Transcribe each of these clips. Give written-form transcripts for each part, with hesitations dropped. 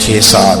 6-7,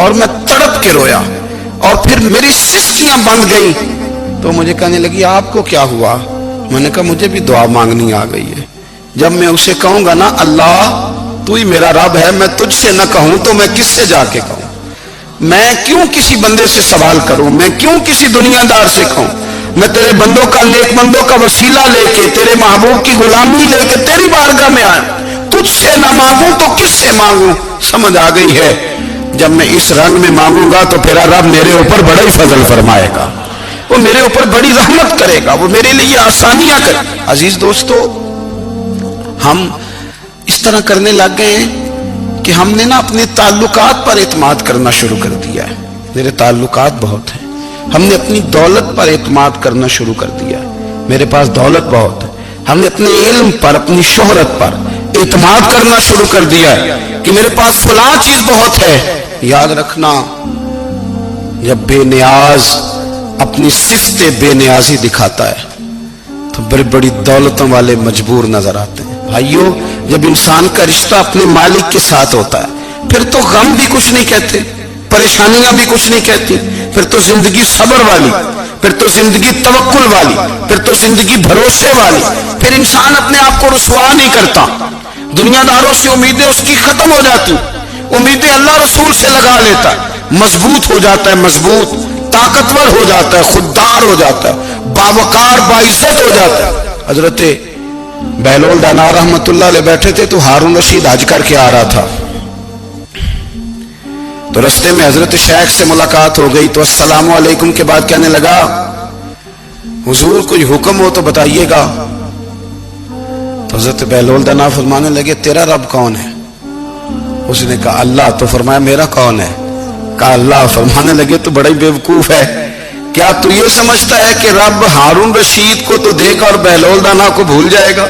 اور میں تڑپ کے رویا اور پھر میری سسکیاں بند گئی. تو مجھے کہنے لگی آپ کو کیا ہوا؟ میں نے کہا مجھے بھی دعا مانگنی آ گئی ہے. جب میں اسے کہوں گا نا اللہ تو ہی میرا رب ہے، میں تجھ سے نہ کہوں تو میں کس سے جا کے کہوں؟ میں کیوں کسی بندے سے سوال کروں؟ میں کیوں کسی دنیا دار سے کہوں؟ میں تیرے بندوں کا، نیک بندوں کا وسیلہ لے کے، تیرے محبوب کی غلامی لے کے تیری بارگاہ میں آیا، تجھ سے نہ مانگوں تو کس سے مانگوں؟ سمجھ آ گئی ہے. جب میں اس رنگ میں مانگوں گا تو پھر رب میرے اوپر بڑا ہی فضل فرمائے گا، وہ میرے اوپر بڑی رحمت کرے گا، وہ میرے لیے آسانیاں کرے. عزیز دوستو، ہم اس طرح کرنے لگ گئے ہیں کہ ہم نے نا اپنے تعلقات پر اعتماد کرنا شروع کر دیا ہے. میرے تعلقات بہت ہیں. ہم نے اپنی دولت پر اعتماد کرنا شروع کر دیا ہے. میرے پاس دولت بہت ہے. ہم نے اپنے علم پر، اپنی شہرت پر اعتماد کرنا شروع کر دیا ہے کہ میرے پاس فلاں چیز بہت ہے. یاد رکھنا، جب بے نیاز اپنی صفت بے نیازی دکھاتا ہے تو بڑی بڑی دولتوں والے مجبور نظر آتے ہیں. بھائیو، جب انسان کا رشتہ اپنے مالک کے ساتھ ہوتا ہے پھر تو غم بھی کچھ نہیں کہتے، پریشانیاں بھی کچھ نہیں کہتی، پھر تو زندگی صبر والی، پھر تو زندگی توکل والی، پھر تو زندگی بھروسے والی. پھر انسان اپنے آپ کو رسوا نہیں کرتا. دنیا داروں سے امیدیں اس کی ختم ہو جاتی، امیدیں اللہ رسول سے لگا لیتا ہے، مضبوط ہو جاتا ہے، مضبوط، طاقتور ہو جاتا ہے، خوددار ہو جاتا ہے، باوقار، باعزت ہو جاتا ہے. حضرت بہلول ڈانا رحمت اللہ علیہ بیٹھے تھے تو ہارون رشید حج کر کے آ رہا تھا. تو رستے میں حضرت شیخ سے ملاقات ہو گئی تو السلام علیکم کے بعد کہنے لگا حضور کوئی حکم ہو تو بتائیے گا. تو حضرت بہلول ڈانا فرمانے لگے تیرا رب کون ہے؟ اس نے کہا اللہ. تو فرمایا میرا کون ہے؟ کہا اللہ. فرمانے لگے تو بڑا ہی بیوقوف ہے، کیا تو یہ سمجھتا ہے کہ رب ہارون رشید کو تو دیکھ اور بہلول دانا کو بھول جائے گا؟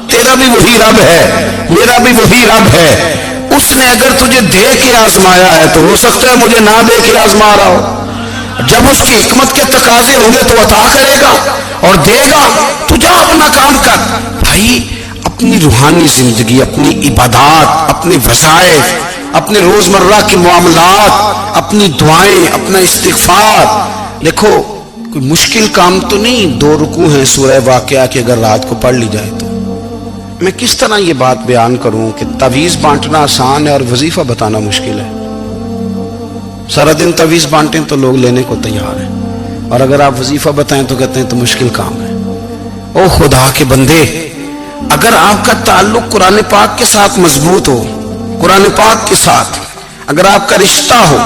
تیرا بھی وہی رب ہے، میرا بھی وہی رب ہے. اس نے اگر تجھے دے کے آزمایا ہے تو ہو سکتا ہے مجھے نہ دے کے آزما رہا ہو. جب اس کی حکمت کے تقاضے ہوں گے تو عطا کرے گا اور دے گا. تو جا اپنا کام کر. بھائی، اپنی روحانی زندگی، اپنی عبادات، اپنے وظائف، اپنے روزمرہ کے معاملات، اپنی دعائیں، اپنا استغفار. دیکھو کوئی مشکل کام تو نہیں، 2 رکوع ہیں سورہ واقعہ کی اگر رات کو پڑھ لی جائے تو. میں کس طرح یہ بات بیان کروں کہ تعویذ بانٹنا آسان ہے اور وظیفہ بتانا مشکل ہے. سارا دن تعویذ بانٹیں تو لوگ لینے کو تیار ہیں، اور اگر آپ وظیفہ بتائیں تو کہتے ہیں تو مشکل کام ہے. او خدا کے بندے، اگر آپ کا تعلق قرآن پاک کے ساتھ مضبوط ہو، قرآن پاک کے ساتھ اگر آپ کا رشتہ ہو،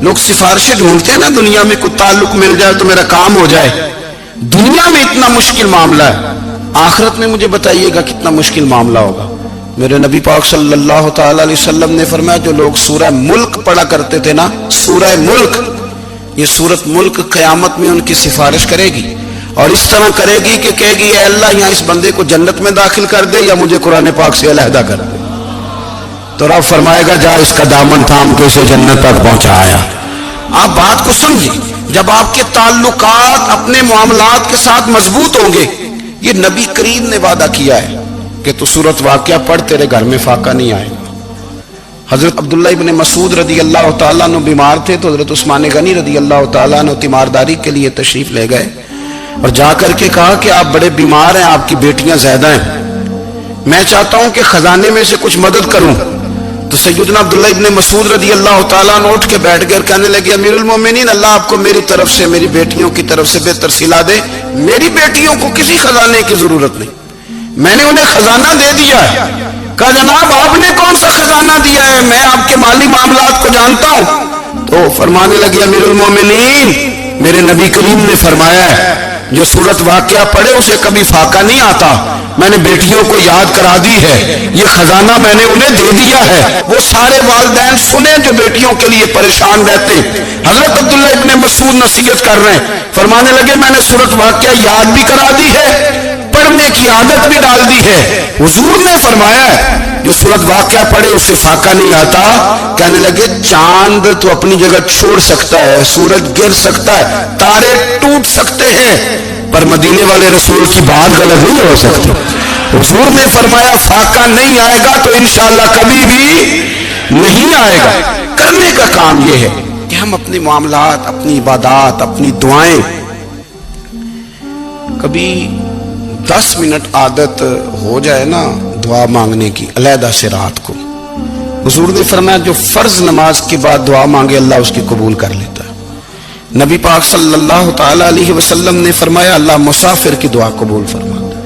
لوگ سفارشیں ڈھونڈتے ہیں نا دنیا میں کوئی تعلق مل جائے تو میرا کام ہو جائے. دنیا میں اتنا مشکل معاملہ ہے، آخرت میں مجھے بتائیے گا کتنا مشکل معاملہ ہوگا. میرے نبی پاک صلی اللہ تعالی علیہ وسلم نے فرمایا جو لوگ سورہ ملک پڑھا کرتے تھے نا، سورہ ملک، یہ سورت ملک قیامت میں ان کی سفارش کرے گی اور اس طرح کرے گی کہ کہے گی اے اللہ یہاں اس بندے کو جنت میں داخل کر دے یا مجھے قرآن پاک سے علیحدہ کر دے. تو رب فرمائے گا جا اس کا دامن تھام کے اسے جنت تک پہنچایا. آپ بات کو سمجھیں، جب آپ کے تعلقات اپنے معاملات کے ساتھ مضبوط ہوں گے. یہ نبی کریم نے وعدہ کیا ہے کہ تو سورت واقعہ پڑھ تیرے گھر میں فاقہ نہیں آئے گا. حضرت عبداللہ ابن مسعود رضی اللہ تعالیٰ عنہ بیمار تھے تو حضرت عثمان غنی رضی اللہ تعالیٰ عنہ تیمارداری کے لیے تشریف لے گئے اور جا کر کے کہا کہ آپ بڑے بیمار ہیں، آپ کی بیٹیاں زیادہ ہیں، میں چاہتا ہوں کہ خزانے میں سے کچھ مدد کروں. تو سیدنا عبداللہ ابن مسعود رضی اللہ تعالیٰ عنہ اٹھ کے بیٹھ گئے اور کہنے لگے امیر المومنین، اللہ آپ کو میری طرف سے، میری بیٹیوں کی طرف سے بہتر صلہ دے. میری بیٹیوں کو کسی خزانے کی ضرورت نہیں، میں نے انہیں خزانہ دے دیا ہے. کہا جناب آپ نے کون سا خزانہ دیا ہے، میں آپ کے مالی معاملات کو جانتا ہوں. تو فرمانے لگے امیر المومنین، میرے نبی کریم نے فرمایا ہے جو سورت واقعہ پڑھے اسے کبھی فاقہ نہیں آتا. میں نے بیٹیوں کو یاد کرا دی ہے، یہ خزانہ میں نے انہیں دے دیا ہے. وہ سارے والدین سنیں جو بیٹیوں کے لیے پریشان رہتے. حضرت عبداللہ ابن مسعود نصیحت کر رہے ہیں، فرمانے لگے میں نے سورت واقعہ یاد بھی کرا دی ہے، پڑھنے کی عادت بھی ڈال دی ہے. حضور نے فرمایا ہے جو سورت واقعہ پڑھے اسے فاقہ نہیں آتا. کہنے لگے چاند تو اپنی جگہ چھوڑ سکتا ہے، سورج گر سکتا ہے، تارے ٹوٹ سکتے ہیں، پر مدینے والے رسول کی بات غلط نہیں ہو سکتی. حضور نے فرمایا فاقہ نہیں آئے گا تو انشاءاللہ کبھی بھی نہیں آئے گا. کرنے کا کام یہ ہے کہ ہم اپنے معاملات، اپنی عبادات، اپنی دعائیں کبھی 10 منٹ عادت ہو جائے نا دعا مانگنے کی علیحدہ سے رات کو. حضور نے فرمایا جو فرض نماز کے بعد دعا مانگے اللہ اس کی قبول کر لیتا ہے. نبی پاک صلی اللہ تعالی علیہ وسلم نے فرمایا اللہ مسافر کی دعا قبول فرماتا ہے.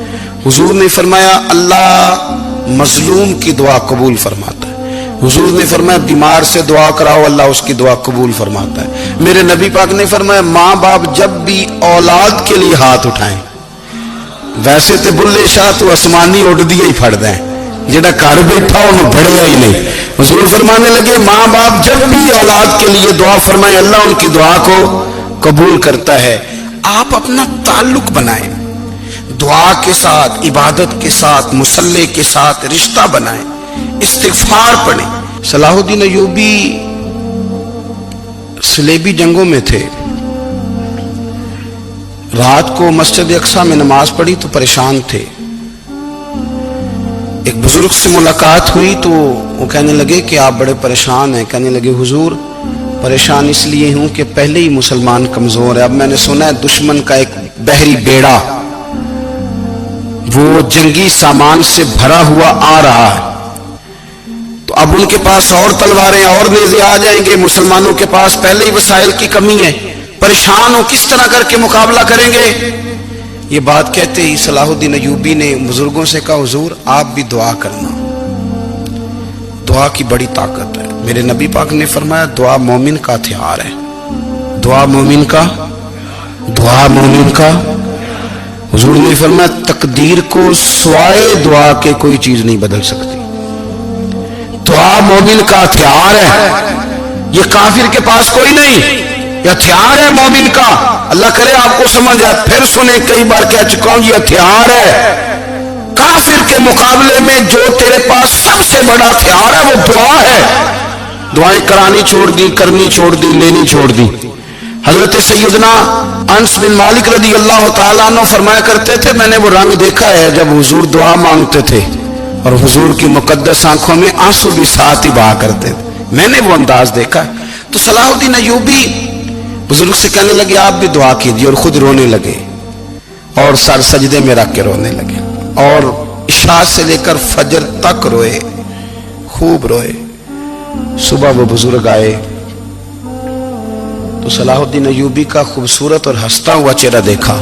حضور نے فرمایا اللہ مظلوم کی دعا قبول فرماتا ہے. حضور نے فرمایا بیمار سے دعا کراؤ اللہ اس کی دعا قبول فرماتا ہے. میرے نبی پاک نے فرمایا ماں باپ جب بھی اولاد کے لیے ہاتھ اٹھائیں، ویسے تو بلے شاہ تو آسمانی اڑ دیا ہی پھڑ دیں، جڑا گھر بیٹھا انہوں بڑھیا ہی نہیں. حضور فرمانے لگے ماں باپ جب بھی اولاد کے لیے دعا فرمائیں اللہ ان کی دعا کو قبول کرتا ہے. آپ اپنا تعلق بنائیں دعا کے ساتھ، عبادت کے ساتھ، مصلی کے ساتھ رشتہ بنائیں، استغفار پڑھیں. صلاح الدین ایوبی صلیبی جنگوں میں تھے. رات کو مسجد اقصیٰ میں نماز پڑھی تو پریشان تھے. ایک بزرگ سے ملاقات ہوئی تو وہ کہنے لگے کہ آپ بڑے پریشان ہیں. کہنے لگے حضور پریشان اس لیے ہوں کہ پہلے ہی مسلمان کمزور ہے، اب میں نے سنا ہے دشمن کا ایک بحری بیڑا وہ جنگی سامان سے بھرا ہوا آ رہا ہے، تو اب ان کے پاس اور تلواریں اور نیزے آ جائیں گے، مسلمانوں کے پاس پہلے ہی وسائل کی کمی ہے، پریشان ہو کس طرح کر کے مقابلہ کریں گے. یہ بات کہتے ہی صلاح الدین ایوبی نے بزرگوں سے کہا حضور آپ بھی دعا کرنا، دعا کی بڑی طاقت ہے. میرے نبی پاک نے فرمایا دعا مومن کا ہتھیار ہے. دعا مومن کا، دعا مومن کا. حضور نے فرمایا تقدیر کو سوائے دعا کے کوئی چیز نہیں بدل سکتی. دعا مومن کا ہتھیار ہے، یہ کافر کے پاس کوئی نہیں، یہ ہتھیار ہے مومن کا. اللہ کرے آپ کو سمجھ آئے. پھر سنیں کئی بار کہہ چکا ہوں یہ ہتھیار ہے. کافر کے مقابلے میں جو تیرے پاس سب سے بڑا ہتھیار ہے وہ دعا ہے. دعائیں کرانی چھوڑ دی، کرنی چھوڑ دی، لینی چھوڑ دی. حضرت سیدنا انس بن مالک رضی اللہ تعالیٰ عنہ فرمایا کرتے تھے میں نے وہ رنگ دیکھا ہے جب حضور دعا مانگتے تھے اور حضور کی مقدس آنکھوں میں آنسو بھی ساتھ ہی بہا کرتے تھے. میں نے وہ انداز دیکھا ہے. تو صلاح الدین ایوبی بزرگ سے کہنے لگے آپ بھی دعا کیجیے، اور خود رونے لگے اور سر سجدے میں رکھ کے رونے لگے اور عشاء سے لے کر فجر تک روئے، خوب روئے. صبح وہ بزرگ آئے تو صلاح الدین ایوبی کا خوبصورت اور ہنستا ہوا چہرہ دیکھا.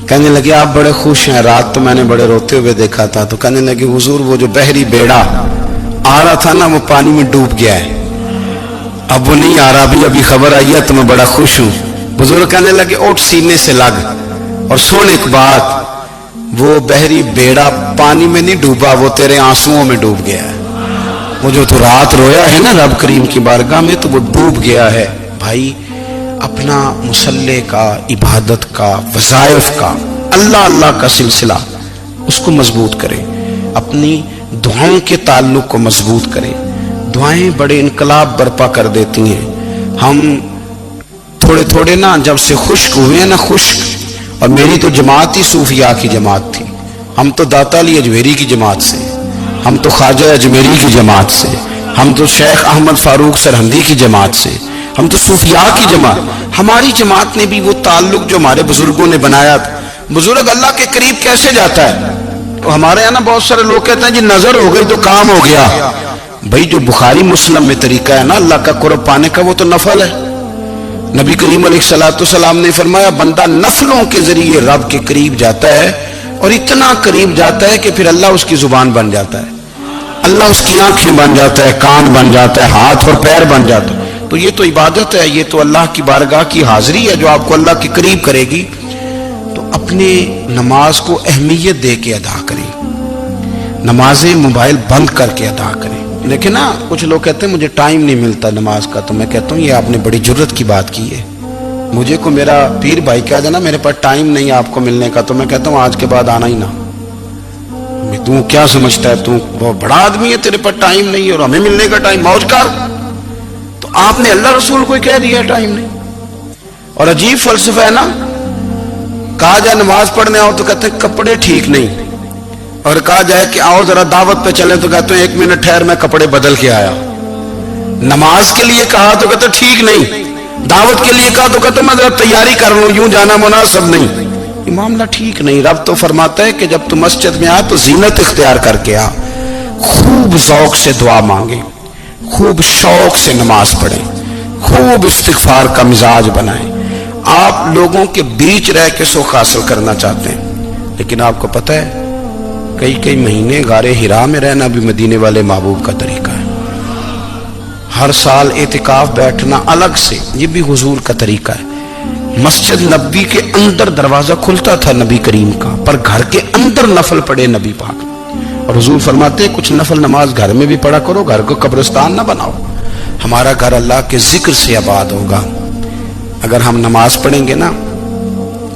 کہنے لگے آپ بڑے خوش ہیں، رات تو میں نے بڑے روتے ہوئے دیکھا تھا. تو کہنے لگے حضور وہ جو بحری بیڑا آ رہا تھا نا وہ پانی میں ڈوب گیا ہے، اب وہ نہیں آ رہا، ابھی خبر آئی ہے تو میں بڑا خوش ہوں. بزرگ کہنے لگے اٹھ سینے سے لگ اور سن ایک بات، وہ بحری بیڑا پانی میں نہیں ڈوبا، وہ تیرے آنسوؤں میں ڈوب گیا ہے. وہ جو تو رات رویا ہے نا رب کریم کی بارگاہ میں تو وہ ڈوب گیا ہے. بھائی اپنا مصلی کا، عبادت کا، وظائف کا، اللہ اللہ کا سلسلہ اس کو مضبوط کرے، اپنی دعاؤں کے تعلق کو مضبوط کرے. دعائیں بڑے انقلاب برپا کر دیتی ہیں. ہم تھوڑے تھوڑے نا جب سے خشک ہوئے ہیں نا، خشک، اور میری تو جماعت ہی صوفیاء کی جماعت تھی. ہم تو داتا علی اجمیری کی جماعت سے، ہم تو خواجہ اجمیری کی جماعت سے، ہم تو شیخ احمد فاروق سرہندی کی جماعت سے، ہم تو صوفیاء کی جماعت. ہماری جماعت نے بھی وہ تعلق جو ہمارے بزرگوں نے بنایا تھا. بزرگ اللہ کے قریب کیسے جاتا ہے؟ تو ہمارے یہاں نا بہت سارے لوگ کہتے ہیں جی نظر ہو گئی تو کام ہو گیا. بھائی جو بخاری مسلم میں طریقہ ہے نا اللہ کا قرب پانے کا وہ تو نفل ہے. نبی کریم علیہ الصلوۃ والسلام نے فرمایا بندہ نفلوں کے ذریعے رب کے قریب جاتا ہے اور اتنا قریب جاتا ہے کہ پھر اللہ اس کی زبان بن جاتا ہے، اللہ اس کی آنکھیں بن جاتا ہے، کان بن جاتا ہے، ہاتھ اور پیر بن جاتا ہے. تو یہ تو عبادت ہے، یہ تو اللہ کی بارگاہ کی حاضری ہے جو آپ کو اللہ کے قریب کرے گی. تو اپنے نماز کو اہمیت دے کے ادا کریں، نمازیں موبائل بند کر کے ادا کریں. لیکن نا کچھ لوگ کہتے ہیں مجھے ٹائم نہیں ملتا نماز کا. تو میں کہتا ہوں یہ آپ نے بڑی جرت کی بات کی ہے. مجھے کو میرا پیر بھائی کہہ دینا میرے پاس ٹائم نہیں آپ کو ملنے کا، تو میں کہتا ہوں آج کے بعد آنا ہی نہ. تو کیا سمجھتا ہے، تو بہت بڑا آدمی ہے، تیرے پاس ٹائم نہیں اور ہمیں ملنے کا ٹائم، موج کر. تو آپ نے اللہ رسول کو کہہ دیا ٹائم نہیں. اور عجیب فلسفہ ہے نا، کہا جائے نماز پڑھنے آؤ تو کہتے ہیں کپڑے ٹھیک نہیں، اور کہا جائے کہ آؤ ذرا دعوت پہ چلیں تو کہتے ہیں 1 منٹ ٹھہر میں کپڑے بدل کے آیا. نماز کے لیے کہا تو کہتے ٹھیک نہیں، دعوت کے لیے کہا تو کہتے میں ذرا تیاری کر لوں، یوں جانا مناسب نہیں، یہ معاملہ ٹھیک نہیں۔ رب تو فرماتا ہے کہ جب تو مسجد میں آ تو زینت اختیار کر کے آ، خوب ذوق سے دعا مانگے، خوب شوق سے نماز پڑھیں، خوب استغفار کا مزاج بنائیں۔ آپ لوگوں کے بیچ رہ کے سکھ حاصل کرنا چاہتے ہیں، لیکن آپ کو پتہ ہے کئی مہینے غار حرا میں رہنا بھی مدینے والے محبوب کا طریقہ ہے۔ ہر سال اعتکاف بیٹھنا الگ سے، یہ بھی حضور کا طریقہ ہے۔ مسجد نبی کے اندر دروازہ کھلتا تھا نبی کریم کا، پر گھر کے اندر نفل پڑے نبی پاک، اور حضور فرماتے ہیں کچھ نفل نماز گھر میں بھی پڑھا کرو، گھر کو قبرستان نہ بناؤ۔ ہمارا گھر اللہ کے ذکر سے آباد ہوگا اگر ہم نماز پڑھیں گے نا۔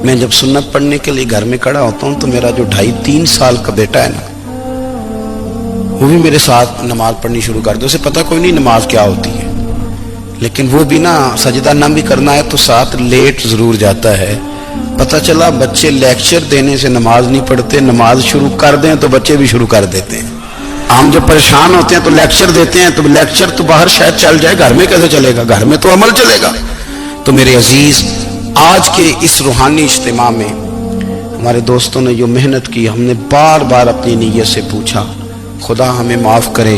میں جب سنت پڑھنے کے لیے گھر میں کھڑا ہوتا ہوں تو میرا جو 2.5-3 سال کا بیٹا ہے نا، وہ بھی میرے ساتھ نماز پڑھنی شروع کر دے، اسے پتہ کوئی نہیں نماز کیا ہوتی ہے، لیکن وہ بھی نا سجدہ نہ بھی کرنا ہے تو ساتھ لیٹ ضرور جاتا ہے۔ پتہ چلا بچے لیکچر دینے سے نماز نہیں پڑھتے، نماز شروع کر دیں تو بچے بھی شروع کر دیتے ہیں۔ ہم جب پریشان ہوتے ہیں تو لیکچر دیتے ہیں، تو لیکچر تو باہر شاید چل جائے، گھر میں کیسے چلے گا؟ گھر میں تو عمل چلے گا۔ تو میرے عزیز، آج کے اس روحانی اجتماع میں ہمارے دوستوں نے جو محنت کی، ہم نے بار بار اپنی نیت سے پوچھا خدا ہمیں معاف کرے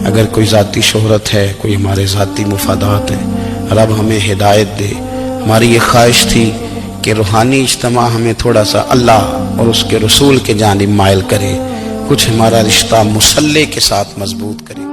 اگر کوئی ذاتی شہرت ہے، کوئی ہمارے ذاتی مفادات ہیں، رب ہمیں ہدایت دے۔ ہماری یہ خواہش تھی کہ روحانی اجتماع ہمیں تھوڑا سا اللہ اور اس کے رسول کے جانب مائل کرے، کچھ ہمارا رشتہ مصلی کے ساتھ مضبوط کرے۔